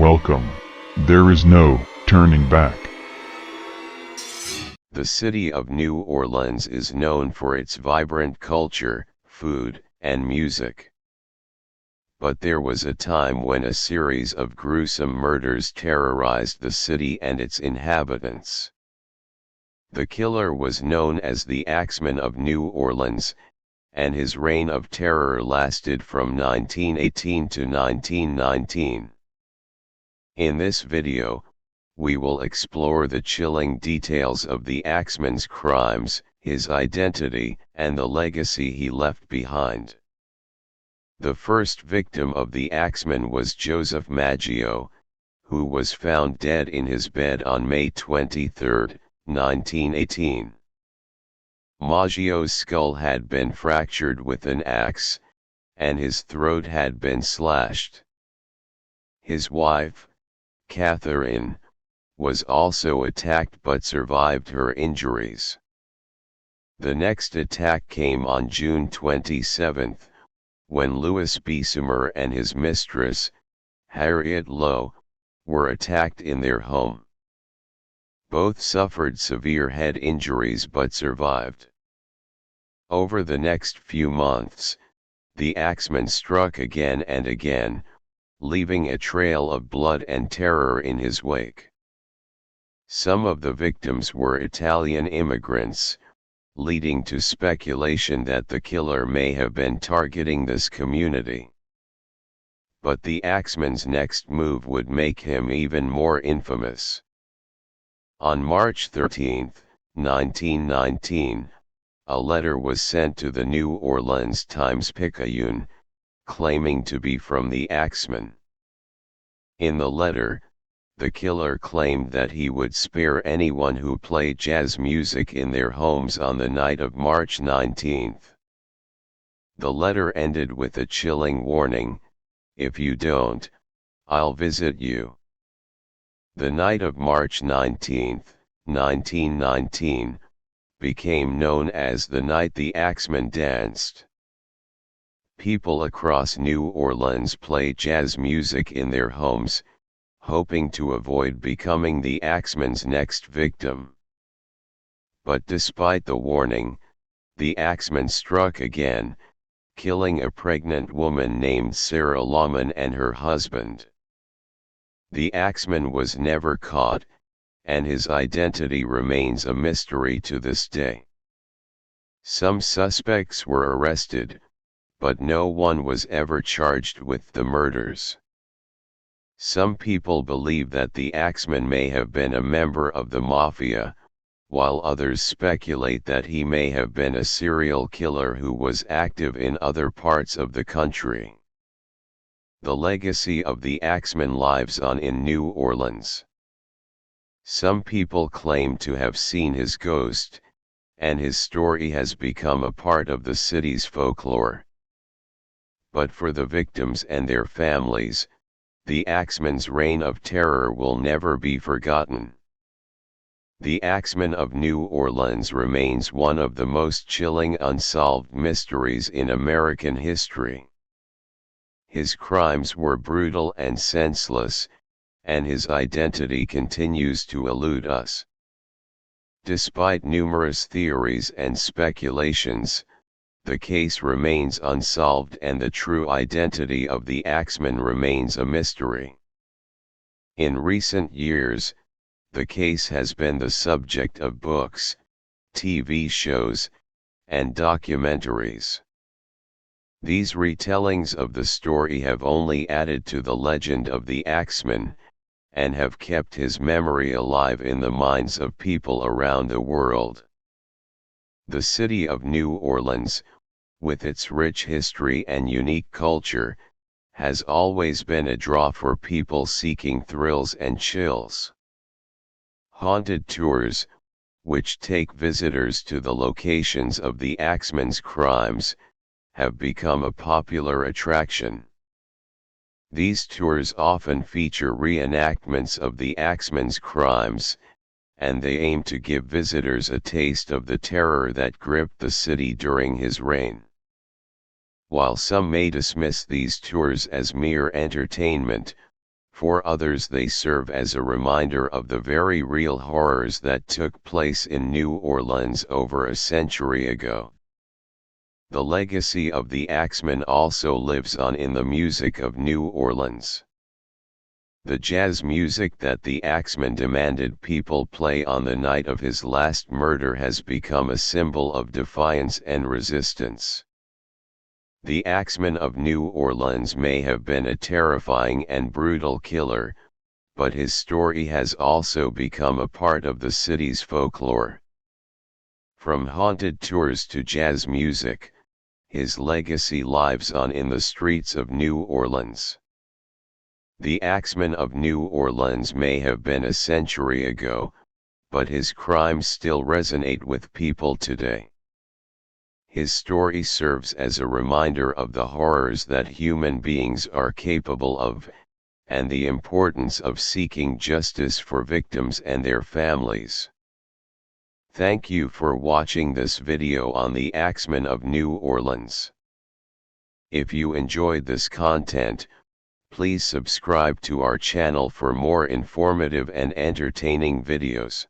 Welcome. There is no turning back. The city of New Orleans is known for its vibrant culture, food, and music. But there was a time when a series of gruesome murders terrorized the city and its inhabitants. The killer was known as the Axeman of New Orleans, and his reign of terror lasted from 1918 to 1919. In this video, we will explore the chilling details of the Axeman's crimes, his identity, and the legacy he left behind. The first victim of the Axeman was Joseph Maggio, who was found dead in his bed on May 23, 1918. Maggio's skull had been fractured with an axe, and his throat had been slashed. His wife, Catherine, was also attacked but survived her injuries. The next attack came on June 27, when Louis Bessemer and his mistress, Harriet Lowe, were attacked in their home. Both suffered severe head injuries but survived. Over the next few months, the Axeman struck again and again, leaving a trail of blood and terror in his wake. Some of the victims were Italian immigrants, leading to speculation that the killer may have been targeting this community. But the Axeman's next move would make him even more infamous. On March 13, 1919, a letter was sent to the New Orleans Times-Picayune, claiming to be from the Axeman. In the letter, the killer claimed that he would spare anyone who played jazz music in their homes on the night of March 19. The letter ended with a chilling warning: "If you don't, I'll visit you." The night of March 19, 1919, became known as the night the Axeman danced. People across New Orleans played jazz music in their homes, hoping to avoid becoming the Axeman's next victim. But despite the warning, the Axeman struck again, killing a pregnant woman named Sarah Lawman and her husband. The Axeman was never caught, and his identity remains a mystery to this day. Some suspects were arrested, but no one was ever charged with the murders. Some people believe that the Axeman may have been a member of the mafia, while others speculate that he may have been a serial killer who was active in other parts of the country. The legacy of the Axeman lives on in New Orleans. Some people claim to have seen his ghost, and his story has become a part of the city's folklore. But for the victims and their families, the Axeman's reign of terror will never be forgotten. The Axeman of New Orleans remains one of the most chilling unsolved mysteries in American history. His crimes were brutal and senseless, and his identity continues to elude us. Despite numerous theories and speculations, the case remains unsolved and the true identity of the Axeman remains a mystery. In recent years, the case has been the subject of books, TV shows, and documentaries. These retellings of the story have only added to the legend of the Axeman, and have kept his memory alive in the minds of people around the world. The city of New Orleans, with its rich history and unique culture, has always been a draw for people seeking thrills and chills. Haunted tours, which take visitors to the locations of the Axeman's crimes, have become a popular attraction. These tours often feature reenactments of the Axeman's crimes, and they aim to give visitors a taste of the terror that gripped the city during his reign. While some may dismiss these tours as mere entertainment, For others they serve as a reminder of the very real horrors that took place in New Orleans over a century ago. The legacy of the Axeman also lives on in the music of New Orleans. The jazz music that the Axeman demanded people play on the night of his last murder has become a symbol of defiance and resistance. The Axeman of New Orleans may have been a terrifying and brutal killer, but his story has also become a part of the city's folklore. From haunted tours to jazz music, his legacy lives on in the streets of New Orleans. The Axeman of New Orleans may have been a century ago, but his crimes still resonate with people today. His story serves as a reminder of the horrors that human beings are capable of, and the importance of seeking justice for victims and their families. Thank you for watching this video on the Axeman of New Orleans. If you enjoyed this content, please subscribe to our channel for more informative and entertaining videos.